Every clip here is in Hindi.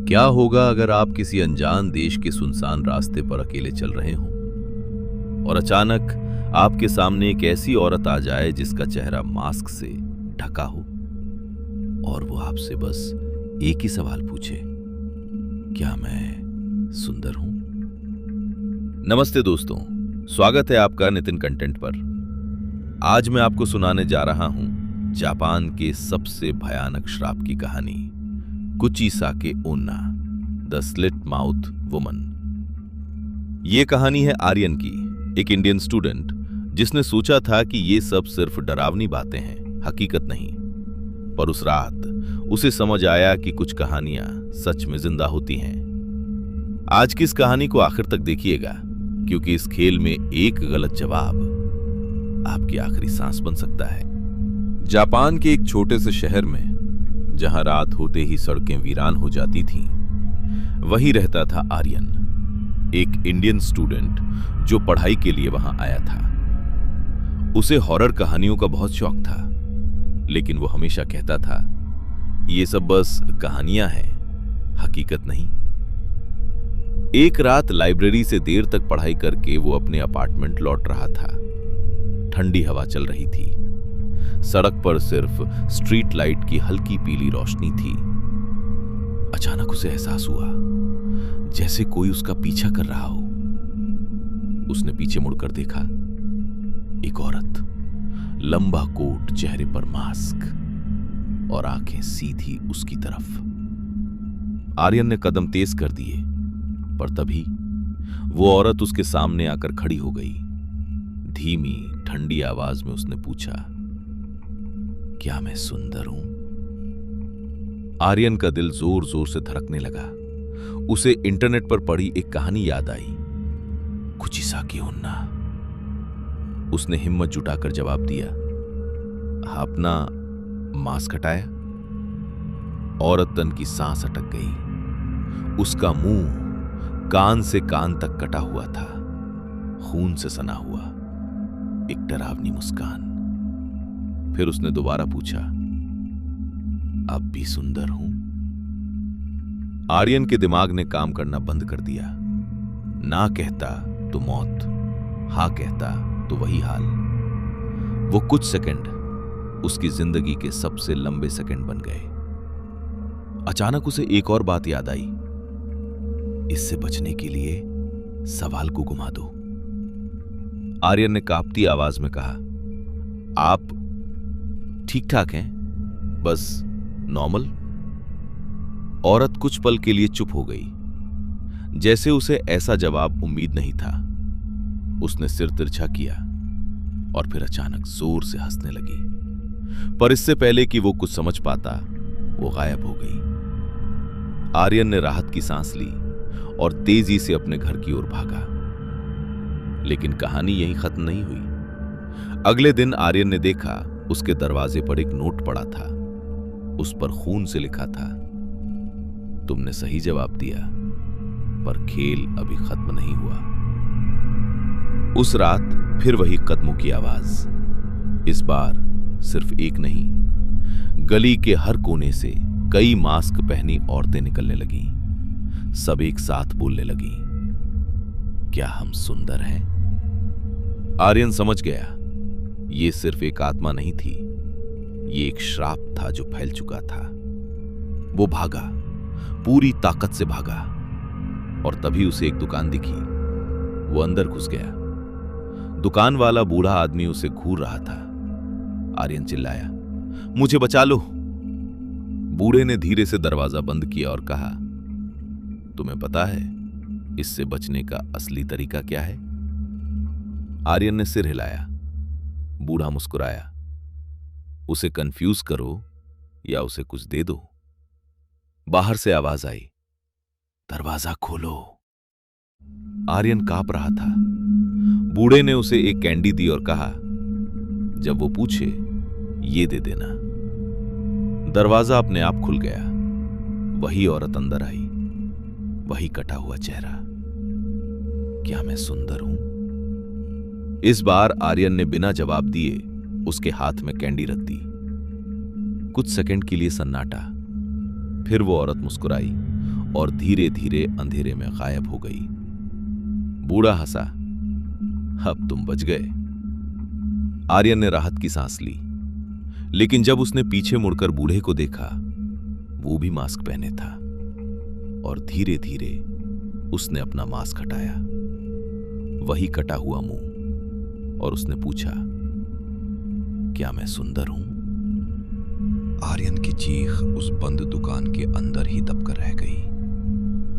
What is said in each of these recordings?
क्या होगा अगर आप किसी अनजान देश के सुनसान रास्ते पर अकेले चल रहे हों और अचानक आपके सामने एक ऐसी औरत आ जाए जिसका चेहरा मास्क से ढका हो और वो आपसे बस एक ही सवाल पूछे, क्या मैं सुंदर हूं? नमस्ते दोस्तों, स्वागत है आपका नितिन कंटेंट पर। आज मैं आपको सुनाने जा रहा हूं जापान के सबसे भयानक श्राप की कहानी, कुचिसाके ओन्ना, द स्लिट माउथ वुमन। यह कहानी है आर्यन की, एक इंडियन स्टूडेंट जिसने सोचा था कि ये सब सिर्फ डरावनी बातें हैं, हकीकत नहीं। पर उस रात उसे समझ आया कि कुछ कहानियां सच में जिंदा होती हैं। आज की इस कहानी को आखिर तक देखिएगा, क्योंकि इस खेल में एक गलत जवाब आपकी आखिरी सांस बन सकता है। जापान के एक छोटे से शहर में, जहां रात होते ही सड़कें वीरान हो जाती थीं, वहीं रहता था आर्यन, एक इंडियन स्टूडेंट जो पढ़ाई के लिए वहां आया था। उसे हॉरर कहानियों का बहुत शौक था, लेकिन वो हमेशा कहता था, ये सब बस कहानियां हैं, हकीकत नहीं। एक रात लाइब्रेरी से देर तक पढ़ाई करके वो अपने अपार्टमेंट लौट रहा था। ठंडी हवा चल रही थी। सड़क पर सिर्फ स्ट्रीट लाइट की हल्की पीली रोशनी थी। अचानक उसे एहसास हुआ जैसे कोई उसका पीछा कर रहा हो। उसने पीछे मुड़कर देखा। एक औरत, लंबा कोट, चेहरे पर मास्क और आंखें सीधी उसकी तरफ। आर्यन ने कदम तेज कर दिए, पर तभी वो औरत उसके सामने आकर खड़ी हो गई। धीमी ठंडी आवाज में उसने पूछा, क्या मैं सुंदर हूं? आर्यन का दिल जोर जोर से धड़कने लगा। उसे इंटरनेट पर पढ़ी एक कहानी याद आई, कुचिसाके ओन्ना। उसने हिम्मत जुटाकर जवाब दिया, अपना मास्क हटाया। औरत तन की सांस अटक गई। उसका मुंह कान से कान तक कटा हुआ था, खून से सना हुआ, एक डरावनी मुस्कान। फिर उसने दोबारा पूछा, अब भी सुंदर हूं? आर्यन के दिमाग ने काम करना बंद कर दिया। ना कहता तो मौत, हां कहता तो वही हाल। वो कुछ सेकंड उसकी जिंदगी के सबसे लंबे सेकंड बन गए। अचानक उसे एक और बात याद आई, इससे बचने के लिए सवाल को घुमा दो। आर्यन ने कांपती आवाज में कहा, आप ठीक ठाक हैं? बस नॉर्मल? औरत कुछ पल के लिए चुप हो गई, जैसे उसे ऐसा जवाब उम्मीद नहीं था। उसने सिर तिरछा किया और फिर अचानक जोर से हंसने लगी, पर इससे पहले कि वो कुछ समझ पाता, वो गायब हो गई। आर्यन ने राहत की सांस ली और तेजी से अपने घर की ओर भागा। लेकिन कहानी यहीं खत्म नहीं हुई। अगले दिन आर्यन ने देखा, उसके दरवाजे पर एक नोट पड़ा था। उस पर खून से लिखा था, तुमने सही जवाब दिया, पर खेल अभी खत्म नहीं हुआ। उस रात फिर वही कदमों की आवाज। इस बार सिर्फ एक नहीं, गली के हर कोने से कई मास्क पहनी औरतें निकलने लगीं। सब एक साथ बोलने लगी, क्या हम सुंदर हैं? आर्यन समझ गया, ये सिर्फ एक आत्मा नहीं थी, ये एक श्राप था जो फैल चुका था। वो भागा, पूरी ताकत से भागा, और तभी उसे एक दुकान दिखी। वो अंदर घुस गया। दुकान वाला बूढ़ा आदमी उसे घूर रहा था। आर्यन चिल्लाया, मुझे बचा लो। बूढ़े ने धीरे से दरवाजा बंद किया और कहा, तुम्हें पता है इससे बचने का असली तरीका क्या है? आर्यन ने सिर हिलाया। बूढ़ा मुस्कुराया, उसे कंफ्यूज करो या उसे कुछ दे दो। बाहर से आवाज आई, दरवाजा खोलो। आर्यन कांप रहा था। बूढ़े ने उसे एक कैंडी दी और कहा, जब वो पूछे, ये दे देना। दरवाजा अपने आप खुल गया। वही औरत अंदर आई, वही कटा हुआ चेहरा। क्या मैं सुंदर हूं? इस बार आर्यन ने बिना जवाब दिए उसके हाथ में कैंडी रख दी। कुछ सेकंड के लिए सन्नाटा, फिर वो औरत मुस्कुराई और धीरे धीरे अंधेरे में गायब हो गई। बूढ़ा हंसा, अब तुम बच गए। आर्यन ने राहत की सांस ली, लेकिन जब उसने पीछे मुड़कर बूढ़े को देखा, वो भी मास्क पहने था और धीरे धीरे उसने अपना मास्क हटाया, वही कटा हुआ मुंह, और उसने पूछा, क्या मैं सुंदर हूं? आर्यन की चीख उस बंद दुकान के अंदर ही दबकर रह गई,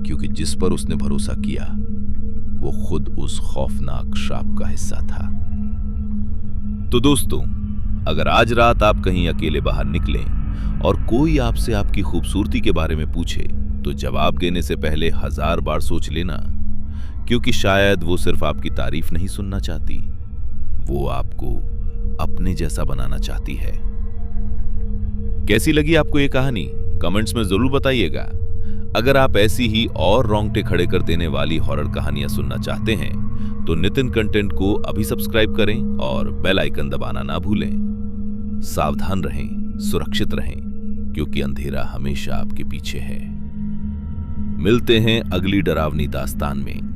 क्योंकि जिस पर उसने भरोसा किया वो खुद उस खौफनाक श्राप का हिस्सा था। तो दोस्तों, अगर आज रात आप कहीं अकेले बाहर निकलें और कोई आपसे आपकी खूबसूरती के बारे में पूछे, तो जवाब देने से पहले 1000 बार सोच लेना, क्योंकि शायद वो सिर्फ आपकी तारीफ नहीं सुनना चाहती, वो आपको अपने जैसा बनाना चाहती है। कैसी लगी आपको ये कहानी? कमेंट्स में जरूर बताइएगा। अगर आप ऐसी ही और रोंगटे खड़े कर देने वाली हॉरर कहानियां सुनना चाहते हैं तो नितिन कंटेंट को अभी सब्सक्राइब करें और बेल आइकन दबाना ना भूलें। सावधान रहें, सुरक्षित रहें, क्योंकि अंधेरा हमेशा आपके पीछे है। मिलते हैं अगली डरावनी दास्तान में।